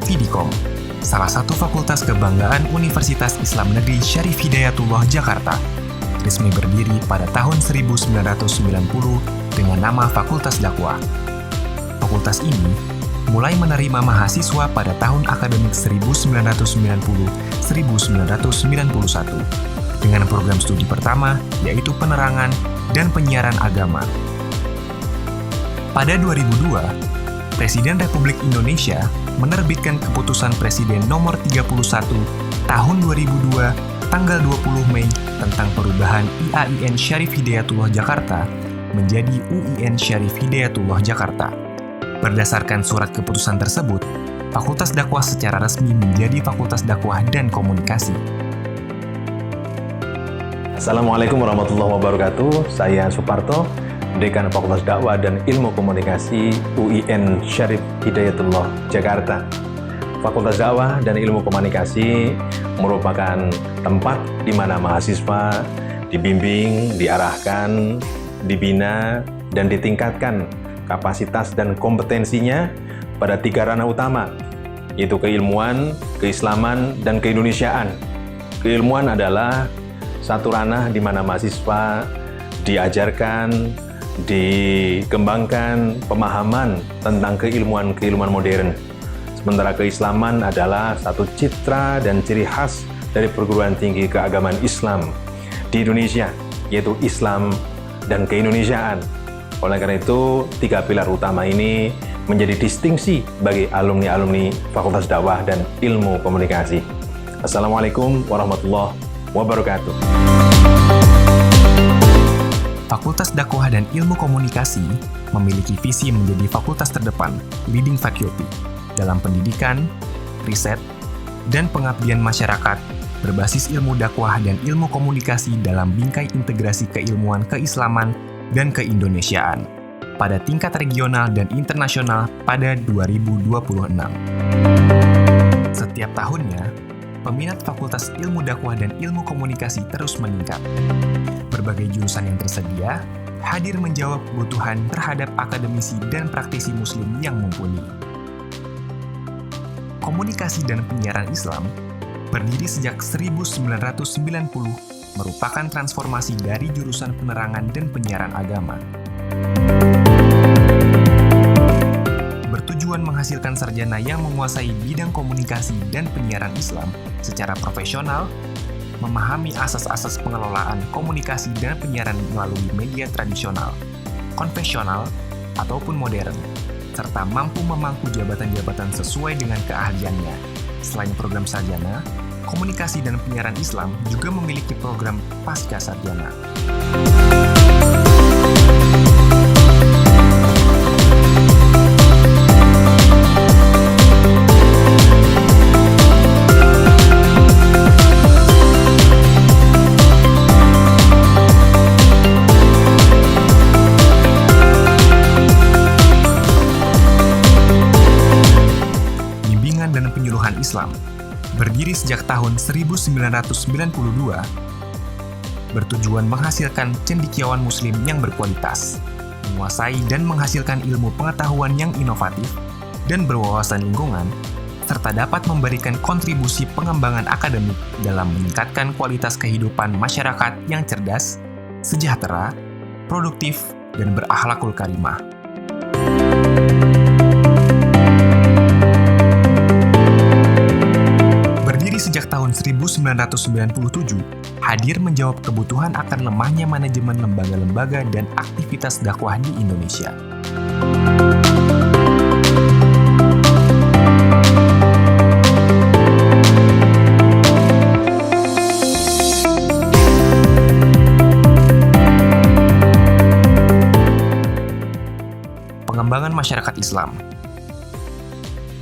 Fidikom, salah satu fakultas kebanggaan Universitas Islam Negeri Syarif Hidayatullah Jakarta, resmi berdiri pada tahun 1990 dengan nama Fakultas Dakwah. Fakultas ini mulai menerima mahasiswa pada tahun akademik 1990-1991 dengan program studi pertama yaitu penerangan dan penyiaran agama. Pada 2002, Presiden Republik Indonesia menerbitkan Keputusan Presiden Nomor 31 Tahun 2002 tanggal 20 Mei tentang perubahan IAIN Syarif Hidayatullah Jakarta menjadi UIN Syarif Hidayatullah Jakarta. Berdasarkan surat keputusan tersebut, Fakultas Dakwah secara resmi menjadi Fakultas Dakwah dan Komunikasi. Assalamualaikum warahmatullahi wabarakatuh. Saya Suparto, Dekan Fakultas Dakwah dan Ilmu Komunikasi UIN Syarif Hidayatullah Jakarta. Fakultas Dakwah dan Ilmu Komunikasi merupakan tempat di mana mahasiswa dibimbing, diarahkan, dibina, dan ditingkatkan kapasitas dan kompetensinya pada 3 ranah utama, yaitu keilmuan, keislaman, dan keindonesiaan. Keilmuan adalah satu ranah di mana mahasiswa diajarkan, dikembangkan pemahaman tentang keilmuan modern. Sementara keislaman adalah satu citra dan ciri khas dari perguruan tinggi keagamaan Islam di Indonesia, yaitu Islam dan keindonesiaan. Oleh karena itu, 3 pilar utama ini menjadi distingsi bagi alumni-alumni Fakultas Dakwah dan Ilmu Komunikasi. Assalamualaikum warahmatullahi wabarakatuh. Fakultas Dakwah dan Ilmu Komunikasi memiliki visi menjadi fakultas terdepan, leading faculty, dalam pendidikan, riset, dan pengabdian masyarakat berbasis ilmu dakwah dan ilmu komunikasi dalam bingkai integrasi keilmuan keislaman dan keindonesiaan pada tingkat regional dan internasional pada 2026. Setiap tahunnya, peminat Fakultas Ilmu Dakwah dan Ilmu Komunikasi terus meningkat. Berbagai jurusan yang tersedia hadir menjawab kebutuhan terhadap akademisi dan praktisi muslim yang mumpuni. Komunikasi dan penyiaran Islam berdiri sejak 1990 merupakan transformasi dari jurusan penerangan dan penyiaran agama. Bertujuan menghasilkan sarjana yang menguasai bidang komunikasi dan penyiaran Islam secara profesional, memahami asas-asas pengelolaan komunikasi dan penyiaran melalui media tradisional, konvensional, ataupun modern, serta mampu memangku jabatan-jabatan sesuai dengan keahliannya. Selain program sarjana, komunikasi dan penyiaran Islam juga memiliki program pasca sarjana. Dan penyuluhan Islam berdiri sejak tahun 1992, bertujuan menghasilkan cendekiawan muslim yang berkualitas, menguasai dan menghasilkan ilmu pengetahuan yang inovatif dan berwawasan lingkungan, serta dapat memberikan kontribusi pengembangan akademik dalam meningkatkan kualitas kehidupan masyarakat yang cerdas, sejahtera, produktif, dan berakhlakul karimah. Sejak tahun 1997, hadir menjawab kebutuhan akan lemahnya manajemen lembaga-lembaga dan aktivitas dakwah di Indonesia. Pengembangan masyarakat Islam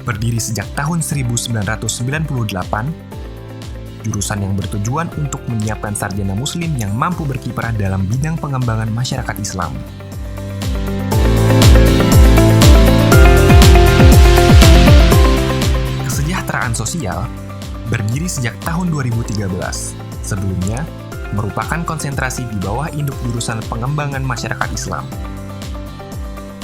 berdiri sejak tahun 1998, jurusan yang bertujuan untuk menyiapkan sarjana muslim yang mampu berkiprah dalam bidang pengembangan masyarakat Islam. Kesejahteraan sosial berdiri sejak tahun 2013. Sebelumnya, merupakan konsentrasi di bawah induk jurusan pengembangan masyarakat Islam.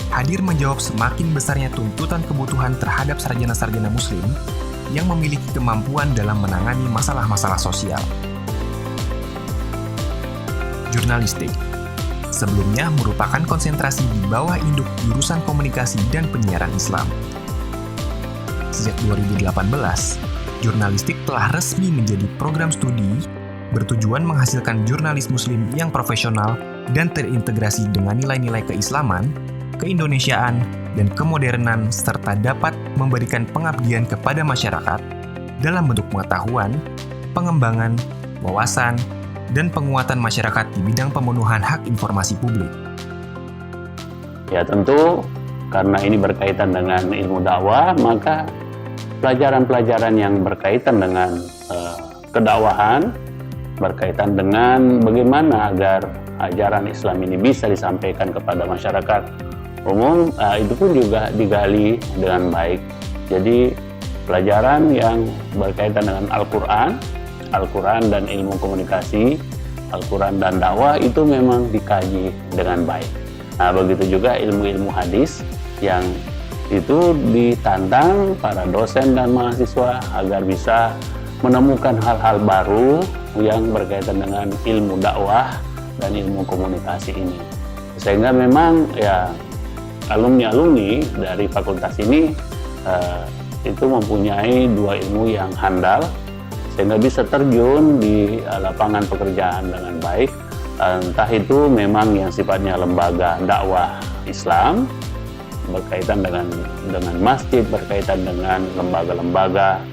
hadir menjawab semakin besarnya tuntutan kebutuhan terhadap sarjana-sarjana Muslim yang memiliki kemampuan dalam menangani masalah-masalah sosial. Jurnalistik sebelumnya merupakan konsentrasi di bawah induk jurusan komunikasi dan penyiaran Islam. Sejak 2018, jurnalistik telah resmi menjadi program studi bertujuan menghasilkan jurnalis Muslim yang profesional dan terintegrasi dengan nilai-nilai keislaman, keindonesiaan, dan kemodernan serta dapat memberikan pengabdian kepada masyarakat dalam bentuk pengetahuan, pengembangan, wawasan, dan penguatan masyarakat di bidang pemenuhan hak informasi publik. Ya tentu karena ini berkaitan dengan ilmu dakwah, maka pelajaran-pelajaran yang berkaitan dengan kedakwahan, berkaitan dengan bagaimana agar ajaran Islam ini bisa disampaikan kepada masyarakat umum, itu pun juga digali dengan baik. Jadi pelajaran yang berkaitan dengan Al-Quran dan ilmu komunikasi, Al-Quran dan dakwah itu memang dikaji dengan baik. Nah, begitu juga ilmu-ilmu hadis yang itu ditantang para dosen dan mahasiswa agar bisa menemukan hal-hal baru yang berkaitan dengan ilmu dakwah dan ilmu komunikasi ini. Sehingga memang ya alumni-alumni dari fakultas ini itu mempunyai dua ilmu yang handal sehingga bisa terjun di lapangan pekerjaan dengan baik, entah itu memang yang sifatnya lembaga dakwah Islam berkaitan dengan masjid, berkaitan dengan lembaga-lembaga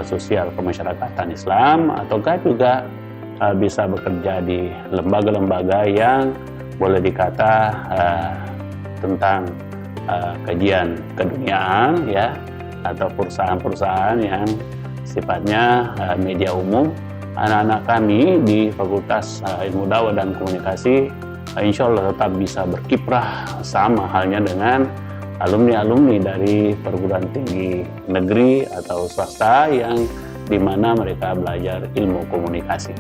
sosial kemasyarakatan Islam, ataukah juga bisa bekerja di lembaga-lembaga yang boleh dikata tentang kajian keduniaan ya, atau perusahaan-perusahaan yang sifatnya media umum. Anak-anak kami di Fakultas Ilmu Dakwah dan Komunikasi insya Allah tetap bisa berkiprah sama halnya dengan alumni-alumni dari perguruan tinggi negeri atau swasta yang dimana mereka belajar ilmu komunikasi.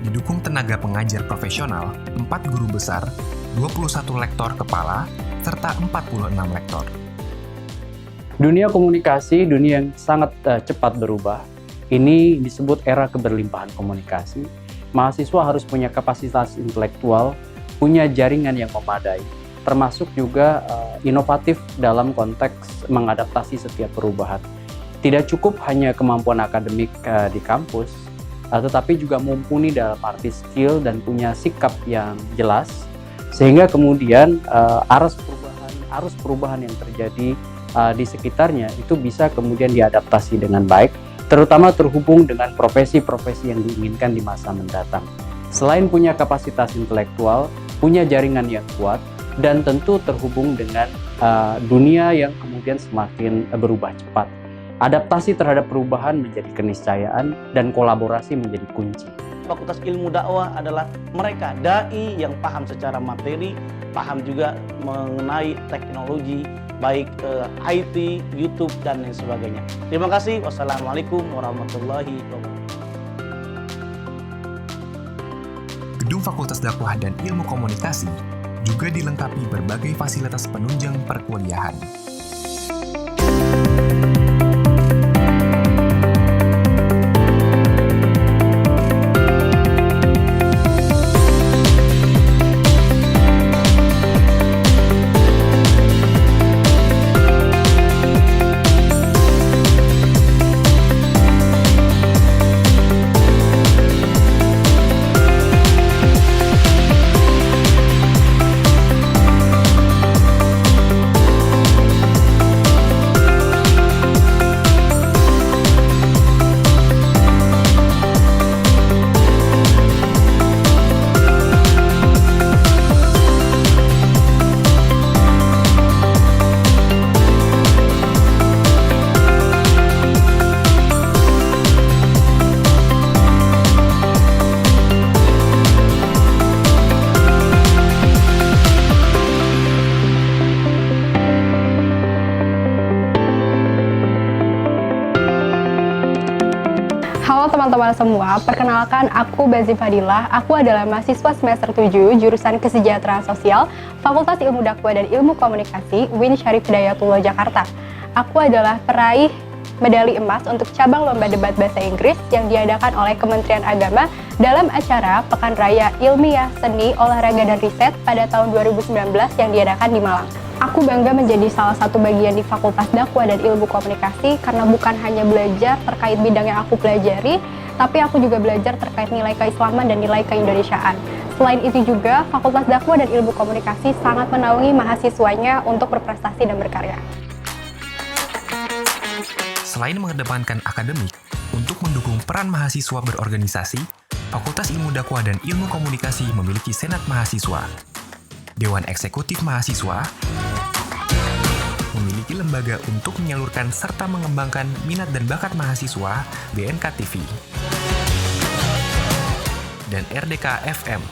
Didukung tenaga pengajar profesional, 4 guru besar, 21 lektor kepala, serta 46 lektor. Dunia komunikasi, dunia yang sangat cepat berubah. Ini disebut era keberlimpahan komunikasi. Mahasiswa harus punya kapasitas intelektual, punya jaringan yang memadai, termasuk juga inovatif dalam konteks mengadaptasi setiap perubahan. Tidak cukup hanya kemampuan akademik di kampus, tetapi juga mumpuni dalam arti skill dan punya sikap yang jelas, sehingga kemudian arus perubahan yang terjadi di sekitarnya itu bisa kemudian diadaptasi dengan baik, terutama terhubung dengan profesi-profesi yang diinginkan di masa mendatang. Selain punya kapasitas intelektual, punya jaringan yang kuat, dan tentu terhubung dengan dunia yang kemudian semakin berubah cepat. Adaptasi terhadap perubahan menjadi keniscayaan dan kolaborasi menjadi kunci. Fakultas Ilmu Dakwah adalah mereka dai yang paham secara materi, paham juga mengenai teknologi, baik IT, YouTube, dan lain sebagainya. Terima kasih. Wassalamualaikum warahmatullahi wabarakatuh. Gedung Fakultas Dakwah dan Ilmu Komunikasi juga dilengkapi berbagai fasilitas penunjang perkuliahan. Halo teman-teman semua, perkenalkan aku Bazi Fadilah. Aku adalah mahasiswa semester 7 jurusan Kesejahteraan Sosial, Fakultas Ilmu Dakwah dan Ilmu Komunikasi, UIN Syarif Hidayatullah Jakarta. Aku adalah peraih medali emas untuk cabang lomba debat bahasa Inggris yang diadakan oleh Kementerian Agama dalam acara Pekan Raya Ilmiah Seni, Olahraga dan Riset pada tahun 2019 yang diadakan di Malang. Aku bangga menjadi salah satu bagian di Fakultas Dakwah dan Ilmu Komunikasi karena bukan hanya belajar terkait bidang yang aku pelajari, tapi aku juga belajar terkait nilai keislaman dan nilai keindonesiaan. Selain itu juga, Fakultas Dakwah dan Ilmu Komunikasi sangat menaungi mahasiswanya untuk berprestasi dan berkarya. Selain mengedepankan akademik, untuk mendukung peran mahasiswa berorganisasi, Fakultas Ilmu Dakwah dan Ilmu Komunikasi memiliki Senat Mahasiswa, Dewan Eksekutif Mahasiswa, memiliki lembaga untuk menyalurkan serta mengembangkan minat dan bakat mahasiswa BNKTV, dan RDK FM,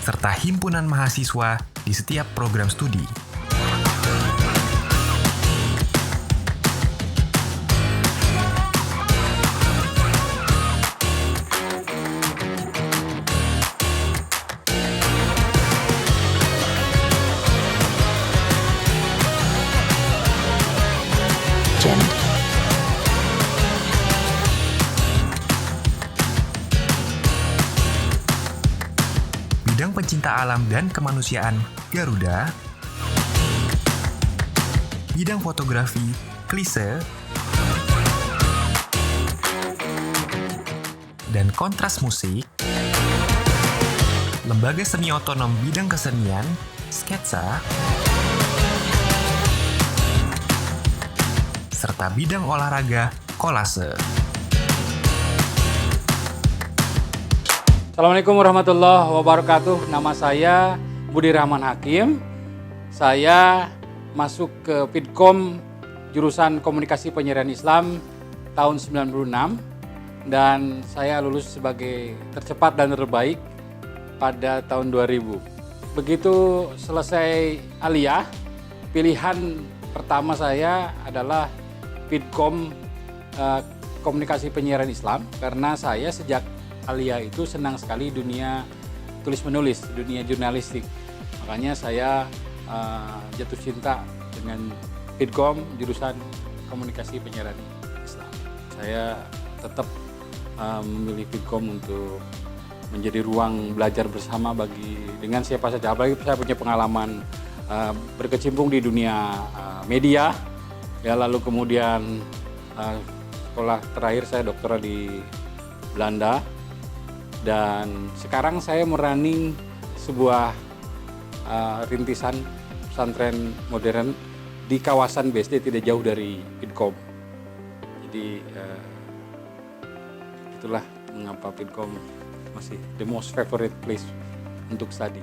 serta himpunan mahasiswa di setiap program studi. Bidang pencinta alam dan kemanusiaan Garuda, bidang fotografi Klise, dan kontras musik, lembaga semi otonom bidang kesenian Sketsa, serta bidang olahraga Kolase. Assalamualaikum warahmatullahi wabarakatuh. Nama saya Budi Rahman Hakim. Saya masuk ke Fitkom jurusan Komunikasi Penyiaran Islam tahun 96 dan saya lulus sebagai tercepat dan terbaik pada tahun 2000. Begitu selesai aliyah, pilihan pertama saya adalah Fitkom Komunikasi Penyiaran Islam karena saya sejak aliyah itu senang sekali dunia tulis-menulis, dunia jurnalistik. Makanya saya jatuh cinta dengan Fitkom jurusan Komunikasi Penyiaran Islam. Saya tetap memilih Fitkom untuk menjadi ruang belajar bersama dengan siapa saja. Apalagi saya punya pengalaman berkecimpung di dunia media. Ya, lalu kemudian sekolah terakhir saya doktoral di Belanda. Dan sekarang saya merunning sebuah rintisan pesantren modern di kawasan BSD tidak jauh dari Fitkom. Jadi itulah mengapa Fitkom masih the most favorite place untuk study.